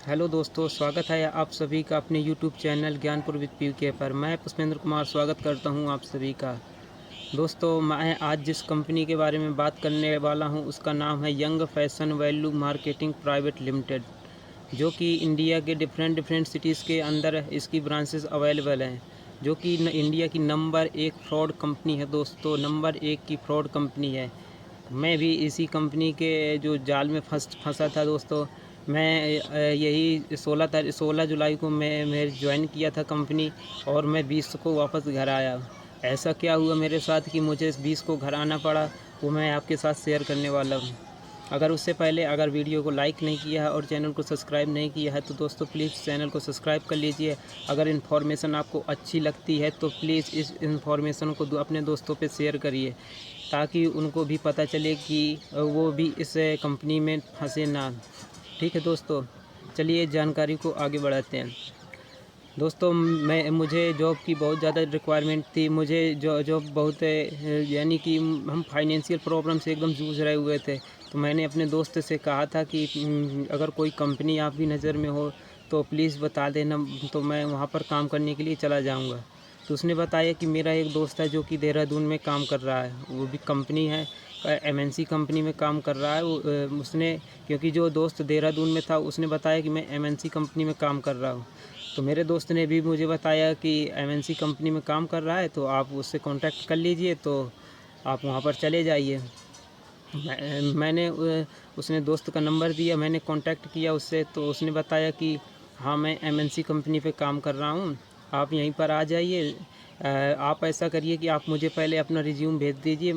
Hello दोस्तों, स्वागत है आप सभी का अपने यूट्यूब चैनल ज्ञानपुर विद पीके पर। मैं पुष्पेंद्र कुमार स्वागत करता हूं आप सभी का। दोस्तों, मैं आज जिस कंपनी के बारे में बात करने वाला हूं उसका नाम है young fashion value marketing private limited, जो कि इंडिया के डिफरेंट डिफरेंट सिटीज़ के अंदर इसकी ब्रांचेस अवेलेबल हैं। जो कि इंडिया की नंबर 1 फ्रॉड कंपनी है दोस्तों, नंबर 1 की फ्रॉड कंपनी है। मैं भी इसी कंपनी के जो जाल में फंसा था दोस्तों। मैं यही 16 जुलाई को मैं ज्वाइन किया था कंपनी, और मैं 20 को वापस घर आया। ऐसा क्या हुआ मेरे साथ कि मुझे 20 को घर आना पड़ा, वो मैं आपके साथ शेयर करने वाला हूँ। उससे पहले अगर वीडियो को लाइक नहीं किया है और चैनल को सब्सक्राइब नहीं किया है तो दोस्तों प्लीज़ चैनल को सब्सक्राइब कर लीजिए। अगर इन्फॉर्मेशन आपको अच्छी लगती है तो प्लीज़ इस इन्फॉर्मेशन को अपने दोस्तों पे शेयर करिए, ताकि उनको भी पता चले कि वो भी इस कंपनी में फंसे ना। ठीक है दोस्तों, चलिए जानकारी को आगे बढ़ाते हैं। दोस्तों, मुझे जॉब की बहुत ज़्यादा रिक्वायरमेंट थी। मुझे जॉब बहुत यानी कि हम फाइनेंशियल प्रॉब्लम से एकदम जूझ रहे हुए थे। तो मैंने अपने दोस्त से कहा था कि अगर कोई कंपनी आपकी नज़र में हो तो प्लीज़ बता देना, तो मैं वहाँ पर काम करने के लिए चला जाऊँगा। तो उसने बताया कि मेरा एक दोस्त है जो कि देहरादून में काम कर रहा है, वो भी कंपनी है एमएनसी कंपनी में काम कर रहा है। उसने, क्योंकि जो दोस्त देहरादून में था उसने बताया कि मैं एमएनसी कंपनी में काम कर रहा हूँ, तो मेरे दोस्त ने भी मुझे बताया कि एमएनसी कंपनी में काम कर रहा है तो आप उससे कांटेक्ट कर लीजिए, तो आप वहाँ पर चले जाइए। मैंने उसने दोस्त का नंबर दिया, मैंने कांटेक्ट किया उससे, तो उसने बताया कि हाँ, मैं एमएनसी कंपनी पे काम कर रहा हूँ, आप यहीं पर आ जाइए। आप ऐसा करिए कि आप मुझे पहले अपना रिज्यूम भेज दीजिए।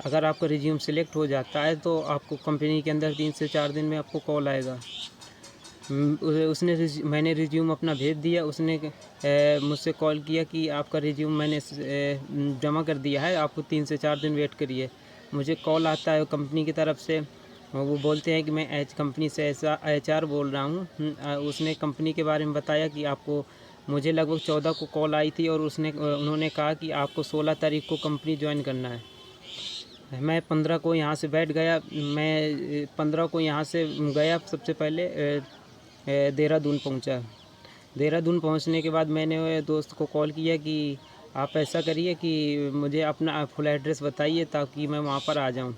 अगर आपका रिज्यूम सिलेक्ट हो जाता है तो आपको कंपनी के अंदर 3 से 4 दिन में आपको कॉल आएगा। मैंने रिज्यूम अपना भेज दिया। उसने मुझसे कॉल किया कि आपका रिज्यूम मैंने जमा कर दिया है, आपको 3 से 4 दिन वेट करिए। मुझे कॉल आता है कंपनी की तरफ से, वो बोलते हैं कि मैं कंपनी से ऐसा एचआर बोल रहा हूँ। उसने कंपनी के बारे में बताया कि आपको, मुझे लगभग 14 को कॉल आई थी, और उन्होंने कहा कि आपको 16 तारीख को कंपनी ज्वाइन करना है। मैं 15 को यहाँ से बैठ गया। मैं 15 को यहाँ से गया, सबसे पहले देहरादून पहुँचा। देहरादून पहुँचने के बाद मैंने दोस्त को कॉल किया कि आप ऐसा करिए कि मुझे अपना फुल एड्रेस बताइए ताकि मैं वहाँ पर आ जाऊँ।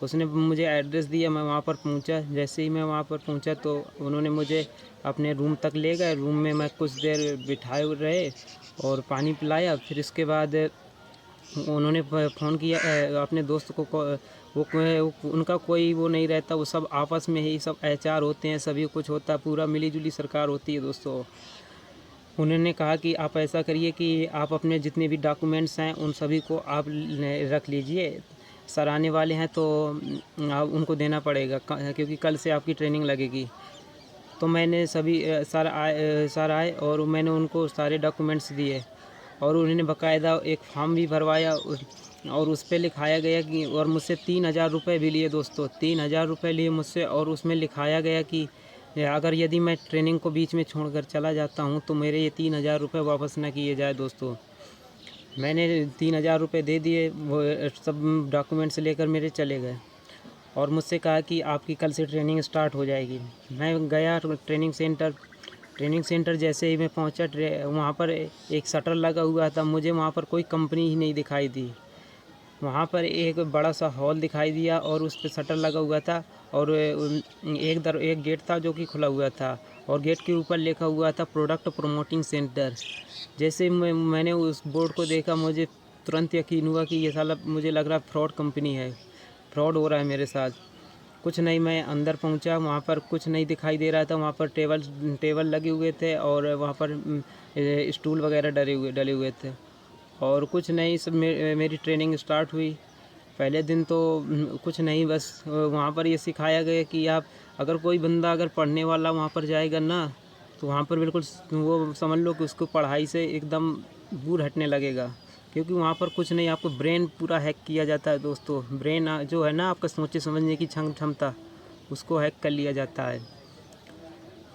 उसने मुझे एड्रेस दिया, मैं वहाँ पर पहुँचा। जैसे ही मैं वहाँ पर पहुँचा तो उन्होंने मुझे अपने रूम तक ले गए। रूम में मैं कुछ देर बिठाए रहे और पानी पिलाया। फिर इसके बाद उन्होंने फ़ोन किया अपने दोस्त को। उनका कोई वो नहीं रहता, वो सब आपस में ही सब एचआर होते हैं, सभी कुछ होता है, पूरा मिली-जुली सरकार होती है दोस्तों। उन्होंने कहा कि आप ऐसा करिए कि आप अपने जितने भी डॉक्यूमेंट्स हैं उन सभी को आप रख लीजिए। सर आने वाले हैं तो आप उनको देना पड़ेगा, क्योंकि कल से आपकी ट्रेनिंग लगेगी। तो मैंने सभी सर आए और मैंने उनको सारे डॉक्यूमेंट्स दिए, और उन्होंने बाकायदा एक फॉर्म भी भरवाया, और उस पे लिखाया गया कि, और मुझसे 3,000 रुपये भी लिए दोस्तों, 3,000 रुपये लिए मुझसे। और उसमें लिखाया गया कि अगर यदि मैं ट्रेनिंग को बीच में छोड़कर चला जाता हूं तो मेरे ये 3,000 रुपये वापस ना किए जाए दोस्तों। मैंने 3,000 रुपये दे दिए, वो सब डॉक्यूमेंट्स लेकर मेरे चले गए, और मुझसे कहा कि आपकी कल से ट्रेनिंग स्टार्ट हो जाएगी। मैं गया ट्रेनिंग सेंटर जैसे ही मैं पहुंचा, वहाँ पर एक शटर लगा हुआ था। मुझे वहाँ पर कोई कंपनी ही नहीं दिखाई दी। वहाँ पर एक बड़ा सा हॉल दिखाई दिया और उस पे शटर लगा हुआ था, और एक गेट था जो कि खुला हुआ था, और गेट के ऊपर लिखा हुआ था प्रोडक्ट प्रमोटिंग सेंटर। जैसे मैंने उस बोर्ड को देखा, मुझे तुरंत यकीन हुआ कि ये साला, मुझे लग रहा फ्रॉड कंपनी है, फ्रॉड हो रहा है मेरे साथ। कुछ नहीं, मैं अंदर पहुंचा, वहाँ पर कुछ नहीं दिखाई दे रहा था। वहाँ पर टेबल लगे हुए थे, और वहाँ पर स्टूल वगैरह डले हुए थे, और कुछ नहीं। सब मेरी ट्रेनिंग स्टार्ट हुई। पहले दिन तो कुछ नहीं, बस वहाँ पर ये सिखाया गया कि आप, अगर कोई बंदा अगर पढ़ने वाला वहाँ पर जाएगा ना, तो वहाँ पर बिल्कुल वो समझ लो कि उसको पढ़ाई से एकदम दूर हटने लगेगा, क्योंकि वहाँ पर कुछ नहीं, आपको ब्रेन पूरा हैक किया जाता है दोस्तों। ब्रेन जो है ना, आपका सोचे समझने की क्षमता, उसको हैक कर लिया जाता है।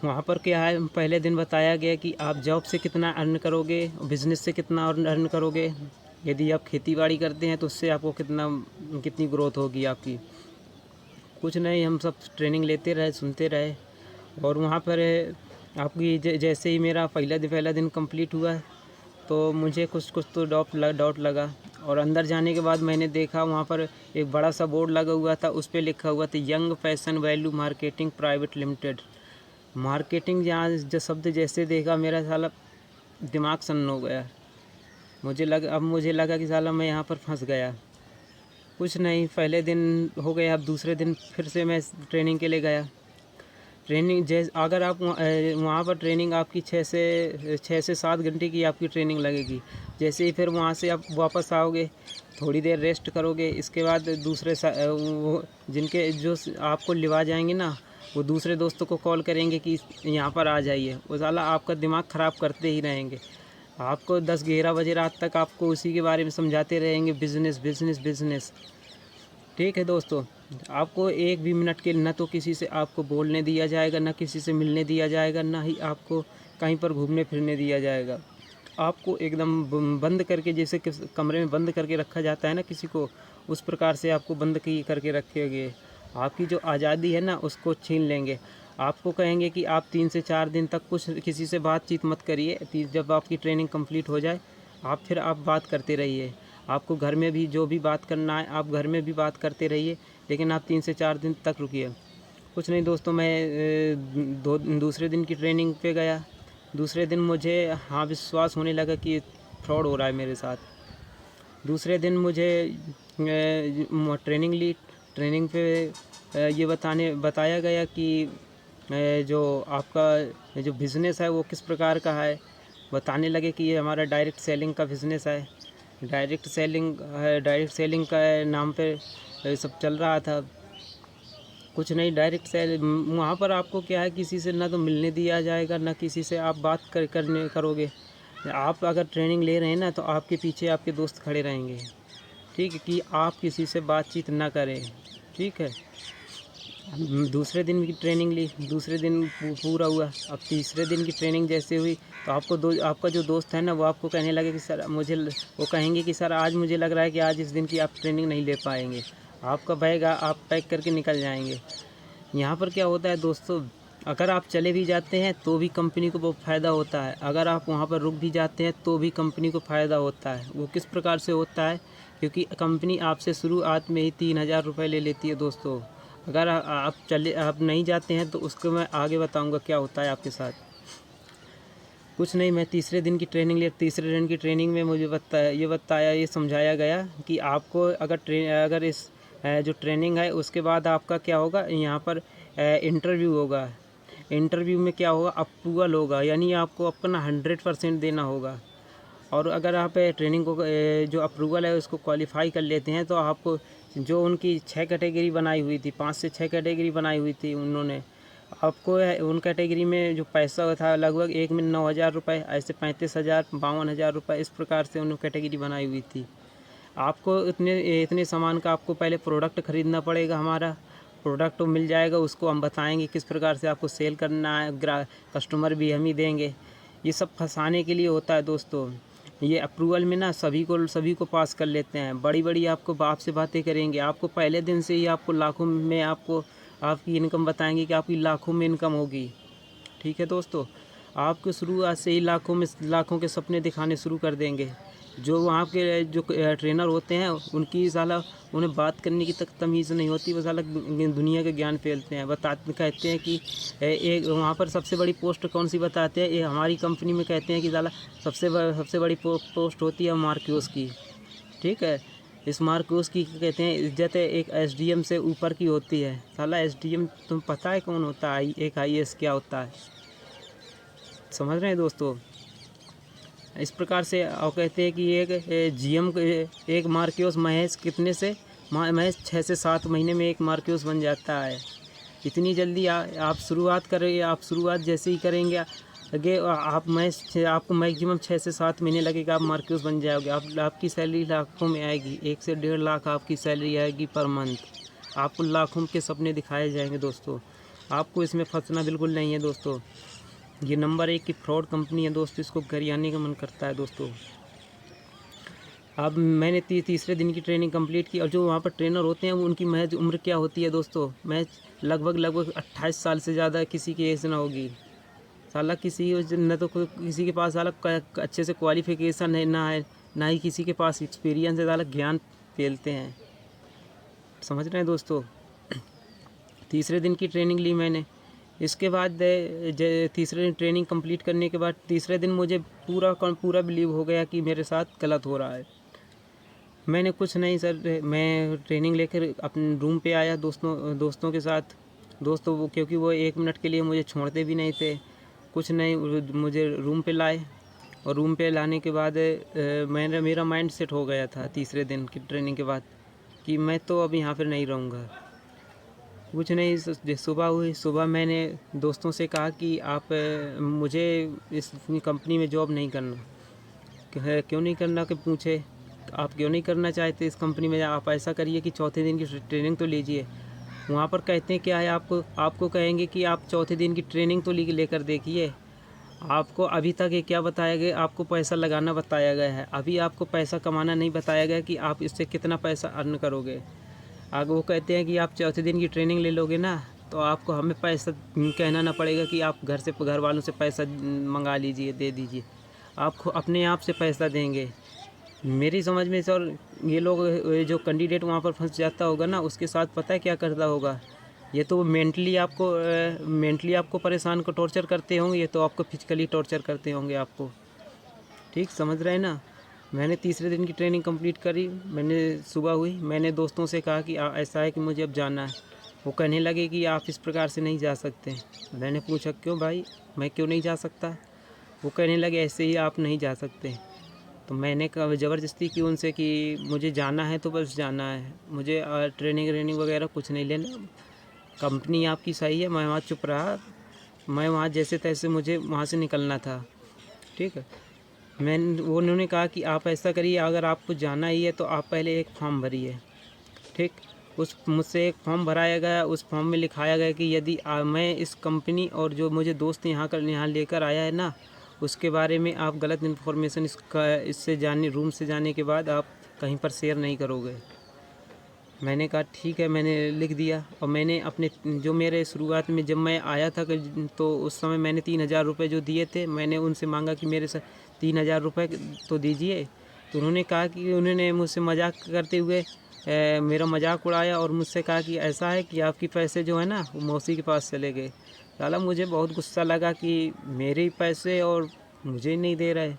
वहाँ पर क्या है, पहले दिन बताया गया कि आप जॉब से कितना अर्न करोगे, बिज़नेस से कितना अर्न करोगे। यदि आप खेती बाड़ी करते हैं तो उससे आपको कितनी ग्रोथ होगी आपकी। कुछ नहीं, हम सब ट्रेनिंग लेते रहे, सुनते रहे, और वहाँ पर आपकी जैसे ही मेरा पहला दिन कंप्लीट हुआ तो मुझे कुछ कुछ तो डाउट लगा। और अंदर जाने के बाद मैंने देखा वहाँ पर एक बड़ा सा बोर्ड लगा हुआ था, उस पर लिखा हुआ था young fashion value marketing private limited. Marketing जहाँ जो शब्द जैसे देखा मेरा साला दिमाग सन्न हो गया। मुझे लगा कि साला मैं यहाँ पर फंस गया। कुछ नहीं, पहले दिन हो गया, अब दूसरे दिन फिर से मैं ट्रेनिंग के लिए गया। ट्रेनिंग जैसे अगर आप वहाँ पर ट्रेनिंग आपकी 6 से 7 घंटे की आपकी ट्रेनिंग लगेगी। जैसे ही फिर वहाँ से आप वापस आओगे, थोड़ी देर रेस्ट करोगे, इसके बाद वो जिनके जो आपको लिवा जाएंगे ना, वो दूसरे दोस्तों को कॉल करेंगे कि यहाँ पर आ जाइए। वो साला आपका दिमाग ख़राब करते ही रहेंगे। आपको 10-11 बजे रात तक आपको उसी के बारे में समझाते रहेंगे, बिज़नेस बिज़नेस बिज़नेस। ठीक है दोस्तों, आपको एक भी मिनट के न तो किसी से आपको बोलने दिया जाएगा, ना किसी से मिलने दिया जाएगा, ना ही आपको कहीं पर घूमने फिरने दिया जाएगा। आपको एकदम बंद करके, जैसे कमरे में बंद करके रखा जाता है ना किसी को, उस प्रकार से आपको बंद करके रखेंगे। आपकी जो आज़ादी है ना उसको छीन लेंगे। आपको कहेंगे कि आप 3 से 4 दिन तक किसी से बातचीत मत करिए। जब आपकी ट्रेनिंग कंप्लीट हो जाए फिर आप बात करते रहिए। आपको घर में भी जो भी बात करना है आप घर में भी बात करते रहिए, लेकिन आप 3 से 4 दिन तक रुकिए। कुछ नहीं दोस्तों, मैं दूसरे दिन की ट्रेनिंग पे गया। दूसरे दिन मुझे विश्वास होने लगा कि फ्रॉड हो रहा है मेरे साथ। दूसरे दिन मुझे ट्रेनिंग ली। ट्रेनिंग पे ये बताया गया कि जो आपका जो बिज़नेस है वो किस प्रकार का है। बताने लगे कि ये हमारा डायरेक्ट सेलिंग का बिज़नेस है। डायरेक्ट सेलिंग का नाम पे सब चल रहा था। कुछ नहीं, डायरेक्ट सेल वहाँ पर आपको क्या है, किसी से ना तो मिलने दिया जाएगा, ना किसी से आप बात करोगे। आप अगर ट्रेनिंग ले रहे हैं ना तो आपके पीछे आपके दोस्त खड़े रहेंगे। ठीक है, कि आप किसी से बातचीत ना करें। ठीक है, दूसरे दिन की ट्रेनिंग ली, दूसरे दिन पूरा हुआ। अब तीसरे दिन की ट्रेनिंग जैसे हुई तो आपका जो दोस्त है ना वो आपको कहने लगे कि सर वो कहेंगे कि सर आज मुझे लग रहा है कि आज इस दिन की आप ट्रेनिंग नहीं ले पाएंगे। आपका बैग आप पैक करके निकल जाएंगे। यहाँ पर क्या होता है दोस्तों, अगर आप चले भी जाते हैं तो भी कंपनी को बहुत फ़ायदा होता है। अगर आप वहाँ पर रुक भी जाते हैं तो भी कंपनी को फ़ायदा होता है। वो किस प्रकार से होता है, क्योंकि कंपनी आपसे शुरुआत में ही 3000 रुपये ले लेती है दोस्तों। अगर आप नहीं जाते हैं तो उसको मैं आगे बताऊंगा क्या होता है आपके साथ। कुछ नहीं, मैं तीसरे दिन की ट्रेनिंग लिया। तीसरे दिन की ट्रेनिंग में मुझे ये समझाया गया कि आपको अगर इस जो ट्रेनिंग है उसके बाद आपका क्या होगा, यहाँ पर इंटरव्यू होगा। इंटरव्यू में क्या होगा, अप्रूवल होगा, यानी आपको अपना 100% देना होगा। और अगर आप ट्रेनिंग को जो अप्रूवल है उसको क्वालिफाई कर लेते हैं तो आपको जो उनकी 6 कैटेगरी बनाई हुई थी, 5 से 6 कैटेगरी बनाई हुई थी उन्होंने, आपको उन कैटेगरी में जो पैसा था लगभग एक में 9000 रुपये, ऐसे 35,000 52,000 रुपये, इस प्रकार से उन्होंने कैटेगरी बनाई हुई थी। आपको इतने सामान का आपको पहले प्रोडक्ट ख़रीदना पड़ेगा। हमारा प्रोडक्ट मिल जाएगा, उसको हम बताएंगे किस प्रकार से आपको सेल करना है, कस्टमर भी हम ही देंगे। ये सब फंसाने के लिए होता है दोस्तों। ये अप्रूवल में ना सभी को पास कर लेते हैं। बड़ी बड़ी आपको बाप से बातें करेंगे। आपको पहले दिन से ही आपको लाखों में आपकी इनकम बताएंगे कि आपकी लाखों में इनकम होगी। ठीक है दोस्तों, आपको शुरुआत से ही लाखों के सपने दिखाने शुरू कर देंगे। जो वहाँ के जो ट्रेनर होते हैं उनकी साला उन्हें बात करने की तक तमीज़ नहीं होती। वो साला दुनिया के ज्ञान फैलते हैं। कहते हैं कि एक वहाँ पर सबसे बड़ी पोस्ट कौन सी बताते हैं, ये हमारी कंपनी में कहते हैं कि साला सबसे बड़ी पोस्ट होती है मार्क्योस की। ठीक है, इस मार्क्योस की कहते हैं इज्जत है एक SDM से ऊपर की होती है। साला SDM तुम पता है कौन होता है, एक IAS क्या होता है, समझ रहे हैं दोस्तों। इस प्रकार से और कहते हैं कि एक GM एक मार्क्योस महज 6 से 7 महीने में एक मार्क्योस बन जाता है। इतनी जल्दी आप शुरुआत करेंगे। आप शुरुआत जैसे ही करेंगे आगे आपको मैक्सिमम 6 से 7 महीने लगेगा, आप मार्क्योस बन जाओगे। आपकी सैलरी लाखों में आएगी, 1 से 1.5 लाख आपकी सैलरी आएगी पर मंथ। आपको लाखों के सपने दिखाए जाएंगे दोस्तों। आपको इसमें फंसना बिल्कुल नहीं है दोस्तों। ये नंबर 1 की फ्रॉड कंपनी है दोस्तों, इसको गरियाने का मन करता है दोस्तों। अब मैंने तीसरे दिन की ट्रेनिंग कंप्लीट की और जो वहाँ पर ट्रेनर होते हैं वो उनकी महज उम्र क्या होती है दोस्तों, महज लगभग 28 साल से ज़्यादा किसी की एज ना होगी। साला किसी न तो किसी के पास साला अच्छे से क्वालिफिकेशन है ना है, ना ही किसी के पास एक्सपीरियंस है, साला ज्ञान फैलते हैं। समझ रहे हैं दोस्तों। तीसरे दिन की ट्रेनिंग ली मैंने। इसके बाद तीसरे दिन ट्रेनिंग कंप्लीट करने के बाद तीसरे दिन मुझे पूरा बिलीव हो गया कि मेरे साथ गलत हो रहा है। मैंने कुछ नहीं सर, मैं ट्रेनिंग लेकर अपने रूम पे आया दोस्तों के साथ। दोस्तों क्योंकि वो 1 मिनट के लिए मुझे छोड़ते भी नहीं थे, कुछ नहीं, मुझे रूम पे लाए और रूम पे लाने के बाद मेरा माइंड सेट हो गया था तीसरे दिन की ट्रेनिंग के बाद कि मैं तो अब यहाँ पर नहीं रहूँगा। कुछ नहीं, सुबह हुई, सुबह मैंने दोस्तों से कहा कि आप मुझे इस कंपनी में जॉब नहीं करना। क्यों नहीं करना कि पूछे, आप क्यों नहीं करना चाहते इस कंपनी में? आप ऐसा करिए कि चौथे दिन की ट्रेनिंग तो लीजिए। वहाँ पर कहते हैं क्या है, आपको कहेंगे कि आप चौथे दिन की ट्रेनिंग तो लेकर देखिए। आपको अभी तक ये क्या बताया गया, आपको पैसा लगाना बताया गया है, अभी आपको पैसा कमाना नहीं बताया गया कि आप इससे कितना पैसा अर्न करोगे। आगे वो कहते हैं कि आप चौथे दिन की ट्रेनिंग ले लोगे ना तो आपको हमें पैसा कहना ना पड़ेगा कि आप घर वालों से पैसा मंगा लीजिए, दे दीजिए, आप अपने आप से पैसा देंगे। मेरी समझ में सर ये लोग जो कैंडिडेट वहाँ पर फंस जाता होगा ना, उसके साथ पता है क्या करता होगा, ये तो मेंटली आपको परेशान को टॉर्चर करते होंगे, ये तो आपको फिजिकली टॉर्चर करते होंगे आपको। ठीक समझ रहे हैं ना। मैंने तीसरे दिन की ट्रेनिंग कंप्लीट करी। मैंने सुबह हुई, मैंने दोस्तों से कहा कि ऐसा है कि मुझे अब जाना है। वो कहने लगे कि आप इस प्रकार से नहीं जा सकते। मैंने पूछा क्यों भाई, मैं क्यों नहीं जा सकता? वो कहने लगे ऐसे ही आप नहीं जा सकते। तो मैंने कहा ज़बरदस्ती की उनसे कि मुझे जाना है तो बस जाना है, मुझे ट्रेनिंग वगैरह कुछ नहीं लेना। कंपनी आपकी सही है, मैं वहाँ चुप रहा। मैं वहाँ जैसे तैसे मुझे वहाँ से निकलना था। ठीक है, उन्होंने कहा कि आप ऐसा करिए, अगर आपको जाना ही है तो आप पहले एक फॉर्म भरिए। ठीक, मुझसे एक फॉर्म भराया गया। उस फॉर्म में लिखाया गया कि यदि मैं इस कंपनी और जो मुझे दोस्त यहाँ लेकर आया है ना, उसके बारे में आप गलत इन्फॉर्मेशन रूम से जाने के बाद आप कहीं पर शेयर नहीं करोगे। मैंने कहा ठीक है, मैंने लिख दिया। और मैंने अपने जो मेरे शुरुआत में जब मैं आया था तो उस समय मैंने 3,000 रुपये जो दिए थे, मैंने उनसे मांगा कि मेरे साथ 3,000 रुपये तो दीजिए। तो उन्होंने कहा कि उन्होंने मुझसे मजाक करते हुए मेरा मजाक उड़ाया और मुझसे कहा कि ऐसा है कि आपके पैसे जो है ना वो मौसी के पास चले गए। साला मुझे बहुत गुस्सा लगा कि मेरे पैसे और मुझे नहीं दे रहे।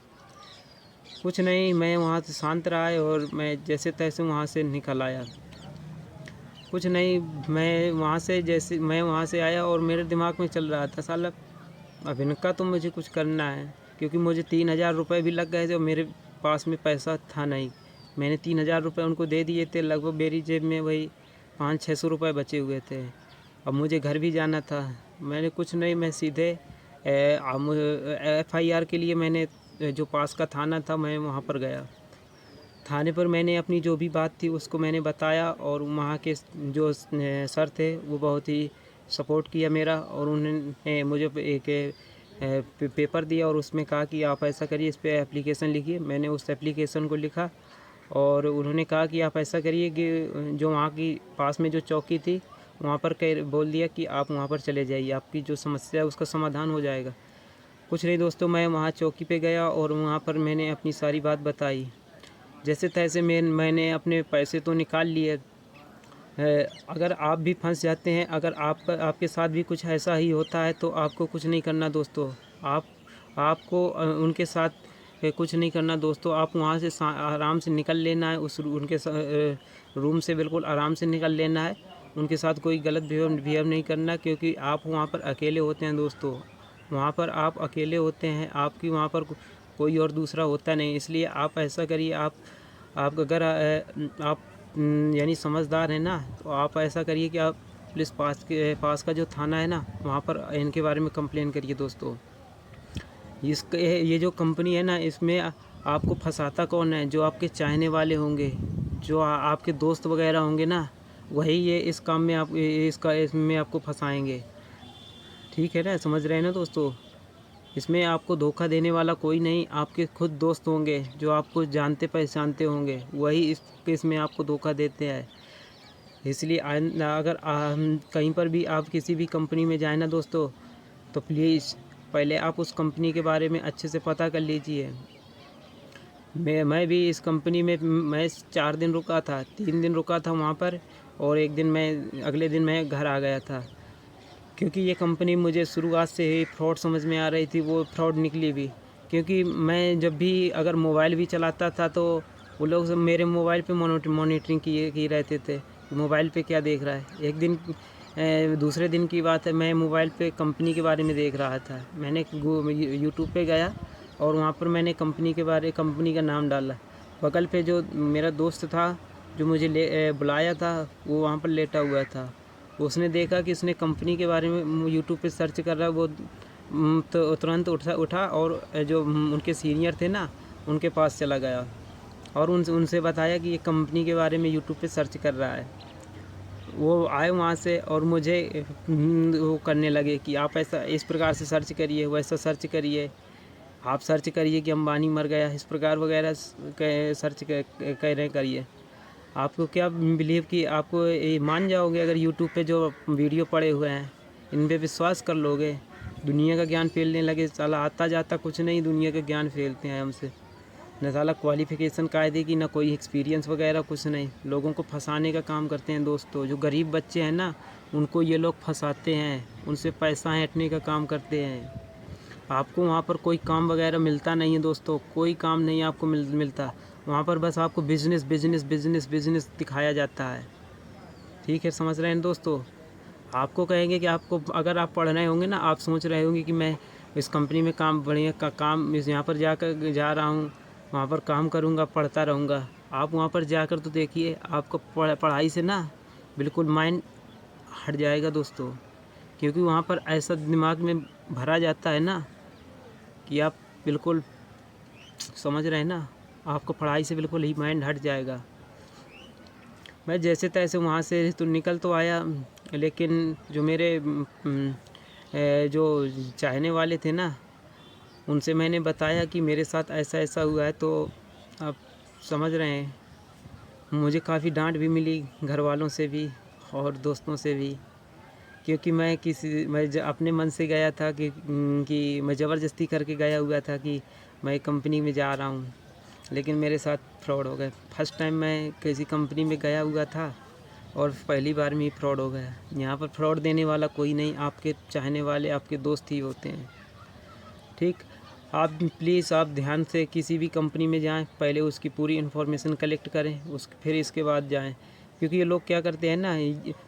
कुछ नहीं, मैं वहाँ से शांत रहा और मैं जैसे तैसे वहाँ से निकल आया। कुछ नहीं, मैं वहाँ से आया और मेरे दिमाग में चल रहा था साला अब इनका तो मुझे कुछ करना है, क्योंकि मुझे 3,000 रुपये भी लग गए थे और मेरे पास में पैसा था नहीं। मैंने 3,000 रुपये उनको दे दिए थे, लगभग मेरी जेब में वही 500-600 रुपये बचे हुए थे। अब मुझे घर भी जाना था। मैंने कुछ नहीं, मैं सीधे FIR के लिए मैंने जो पास का थाना था मैं वहाँ पर गया। थाने पर मैंने अपनी जो भी बात थी उसको मैंने बताया और वहाँ के जो सर थे वो बहुत ही सपोर्ट किया मेरा, और उन्होंने मुझे एक पेपर दिया और उसमें कहा कि आप ऐसा करिए, इस पर एप्लीकेशन लिखिए। मैंने उस एप्लीकेशन को लिखा और उन्होंने कहा कि आप ऐसा करिए कि जो वहाँ की पास में जो चौकी थी वहाँ पर बोल दिया कि आप वहाँ पर चले जाइए, आपकी जो समस्या है उसका समाधान हो जाएगा। कुछ नहीं दोस्तों, मैं वहाँ चौकी पे गया और वहाँ पर मैंने अपनी सारी बात बताई। जैसे तैसे मैंने अपने पैसे तो निकाल लिए। अगर आप भी फंस जाते हैं, अगर आपके साथ भी कुछ ऐसा ही होता है तो आपको कुछ नहीं करना दोस्तों। आपको उनके साथ कुछ नहीं करना दोस्तों। आप वहाँ से आराम से निकल लेना है, उनके रूम से बिल्कुल आराम से निकल लेना है। उनके साथ कोई गलत बिहेव नहीं करना, क्योंकि आप वहाँ पर अकेले होते हैं दोस्तों। वहाँ पर आप अकेले होते हैं, आपकी वहाँ पर कोई और दूसरा होता नहीं। इसलिए आप ऐसा करिए, आप अगर आप यानी समझदार हैं ना, तो आप ऐसा करिए कि आप पुलिस पास का जो थाना है ना वहाँ पर इनके बारे में कंप्लेन करिए दोस्तों। ये जो कंपनी है ना, इसमें आपको फंसाता कौन है? जो आपके चाहने वाले होंगे, जो आपके दोस्त वगैरह होंगे ना, वही ये इस काम में इसमें आपको फंसाएंगे। ठीक है ना, समझ रहे हैं ना दोस्तों। इसमें आपको धोखा देने वाला कोई नहीं, आपके खुद दोस्त होंगे जो आपको जानते पहचानते होंगे, वही इस केस में आपको धोखा देते हैं। इसलिए अगर कहीं पर भी आप किसी भी कंपनी में जाए ना दोस्तों, तो प्लीज़ पहले आप उस कंपनी के बारे में अच्छे से पता कर लीजिए। मैं भी इस कंपनी में मैं 4 दिन रुका था, 3 दिन रुका था वहाँ पर, और एक दिन मैं अगले दिन मैं घर आ गया था। क्योंकि ये कंपनी मुझे शुरुआत से ही फ्रॉड समझ में आ रही थी, वो फ्रॉड निकली भी। क्योंकि मैं जब भी अगर मोबाइल भी चलाता था तो वो लोग सब मेरे मोबाइल पे मॉनिटरिंग किए रहते थे, मोबाइल पे क्या देख रहा है। एक दिन दूसरे दिन की बात है, मैं मोबाइल पे कंपनी के बारे में देख रहा था। मैंने यूट्यूब पे गया और वहाँ पर मैंने कंपनी का नाम डाला। बगल पे जो मेरा दोस्त था जो मुझे बुलाया था, वो वहाँ पर लेटा हुआ था। उसने देखा कि उसने कंपनी के बारे में यूट्यूब पे सर्च कर रहा है, वो तो तुरंत उठा और जो उनके सीनियर थे ना, उनके पास चला गया और उनसे बताया कि ये कंपनी के बारे में यूट्यूब पे सर्च कर रहा है। वो आए वहाँ से और मुझे वो करने लगे कि आप ऐसा इस प्रकार से सर्च करिए, वैसा सर्च करिए, आप सर्च करिए कि अंबानी मर गया, इस प्रकार वगैरह सर्च करिए। आपको क्या बिलीव कि आपको ये मान जाओगे अगर यूट्यूब पे जो वीडियो पड़े हुए हैं इन पे विश्वास कर लोगे। दुनिया का ज्ञान फैलने लगे, साला आता जाता कुछ नहीं, दुनिया का ज्ञान फैलते हैं हमसे। न साला क्वालिफ़िकेशन कायदे की, ना कोई एक्सपीरियंस वगैरह कुछ नहीं। लोगों को फंसाने का काम करते हैं दोस्तों। जो गरीब बच्चे हैं ना, उनको ये लोग फंसाते हैं, उनसे पैसा ऐंठने का काम करते हैं। आपको वहाँ पर कोई काम वगैरह मिलता नहीं है दोस्तों, कोई काम नहीं आपको मिलता। वहाँ पर बस आपको बिजनेस बिजनेस बिजनेस बिजनेस दिखाया जाता है। ठीक है, समझ रहे हैं दोस्तों। आपको कहेंगे कि आपको अगर आप पढ़ रहे होंगे ना, आप सोच रहे होंगे कि मैं इस कंपनी में काम बढ़िया का काम यहाँ पर जा रहा हूँ, वहाँ पर काम करूँगा, पढ़ता रहूँगा। आप वहाँ पर जाकर तो देखिए, आपको पढ़ाई से ना बिल्कुल माइंड हट जाएगा दोस्तों। क्योंकि वहाँ पर ऐसा दिमाग में भरा जाता है ना कि आप बिल्कुल समझ रहे हैं ना, आपको पढ़ाई से बिल्कुल ही माइंड हट जाएगा। मैं जैसे तैसे वहाँ से तो निकल तो आया, लेकिन जो मेरे जो चाहने वाले थे ना, उनसे मैंने बताया कि मेरे साथ ऐसा ऐसा हुआ है। तो आप समझ रहे हैं, मुझे काफ़ी डांट भी मिली घर वालों से भी और दोस्तों से भी। क्योंकि मैं अपने मन से गया था कि मैं ज़बरदस्ती करके गया हुआ था कि मैं कंपनी में जा रहा हूँ, लेकिन मेरे साथ फ्रॉड हो गए। फर्स्ट टाइम मैं किसी कंपनी में गया हुआ था और पहली बार में ही फ्रॉड हो गया। यहाँ पर फ्रॉड देने वाला कोई नहीं, आपके चाहने वाले आपके दोस्त ही होते हैं। ठीक, आप प्लीज़ आप ध्यान से किसी भी कंपनी में जाएं, पहले उसकी पूरी इन्फॉर्मेशन कलेक्ट करें, फिर इसके बाद जाएं। क्योंकि ये लोग क्या करते हैं ना,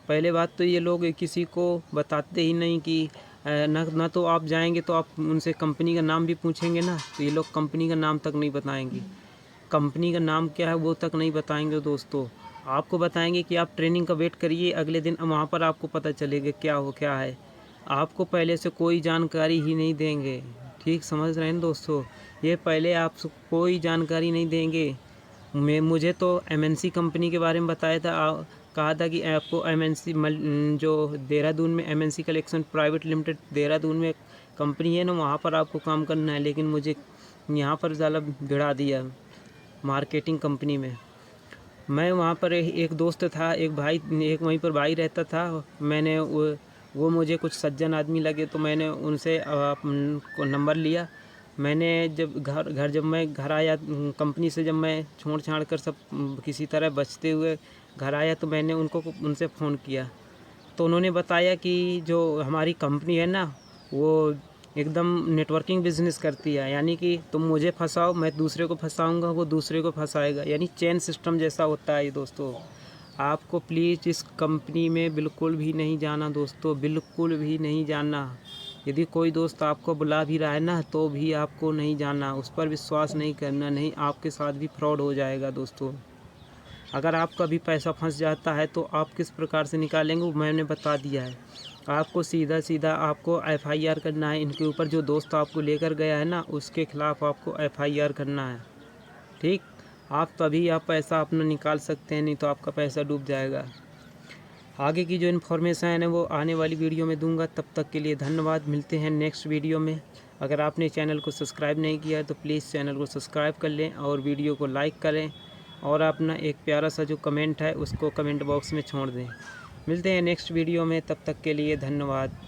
पहले बात तो ये लोग किसी को बताते ही नहीं कि ना तो आप जाएंगे तो आप उनसे कंपनी का नाम भी पूछेंगे ना, तो ये लोग कंपनी का नाम तक नहीं बताएंगे। कंपनी का नाम क्या है वो तक नहीं बताएंगे दोस्तों। आपको बताएंगे कि आप ट्रेनिंग का वेट करिए, अगले दिन वहाँ पर आपको पता चलेगा क्या है। आपको पहले से कोई जानकारी ही नहीं देंगे। ठीक, समझ रहे हैं दोस्तों, ये पहले आपको कोई जानकारी नहीं देंगे। मुझे तो एमएनसी कंपनी के बारे में बताया था, कहा था कि आपको एमएनसी जो देहरादून में MNC collection private limited Dehradun में कंपनी है ना, वहाँ पर आपको काम करना है। लेकिन मुझे यहाँ पर ज़्यादा भिड़ा दिया मार्केटिंग कंपनी में। मैं वहाँ पर एक दोस्त था, एक वहीं पर भाई रहता था। मैंने वो मुझे कुछ सज्जन आदमी लगे, तो मैंने उनसे नंबर लिया। मैंने जब मैं घर आया कंपनी से, जब मैं छोड़ छाड़ कर सब किसी तरह बचते हुए घर आया, तो मैंने उनसे फ़ोन किया। तो उन्होंने बताया कि जो हमारी कंपनी है ना, वो एकदम नेटवर्किंग बिजनेस करती है। यानी कि तुम मुझे फंसाओ, मैं दूसरे को फंसाऊंगा, वो दूसरे को फंसाएगा। यानी चेन सिस्टम जैसा होता है ये दोस्तों। आपको प्लीज़ इस कंपनी में बिल्कुल भी नहीं जाना दोस्तों, बिल्कुल भी नहीं जाना। यदि कोई दोस्त आपको बुला भी रहा है ना, तो भी आपको नहीं जाना, उस पर विश्वास नहीं करना, नहीं आपके साथ भी फ्रॉड हो जाएगा दोस्तों। अगर आपका भी पैसा फंस जाता है तो आप किस प्रकार से निकालेंगे वो मैंने बता दिया है। आपको सीधा सीधा आपको एफआईआर करना है इनके ऊपर। जो दोस्त आपको लेकर गया है ना, उसके खिलाफ़ आपको एफआईआर करना है। ठीक, आप तभी आप पैसा अपना निकाल सकते हैं, नहीं तो आपका पैसा डूब जाएगा। आगे की जो इन्फॉर्मेशन है वो आने वाली वीडियो में दूंगा। तब तक के लिए धन्यवाद, मिलते हैं नेक्स्ट वीडियो में। अगर आपने चैनल को सब्सक्राइब नहीं किया तो प्लीज़ चैनल को सब्सक्राइब कर लें और वीडियो को लाइक करें और अपना एक प्यारा सा जो कमेंट है उसको कमेंट बॉक्स में छोड़ दें। मिलते हैं नेक्स्ट वीडियो में, तब तक के लिए धन्यवाद।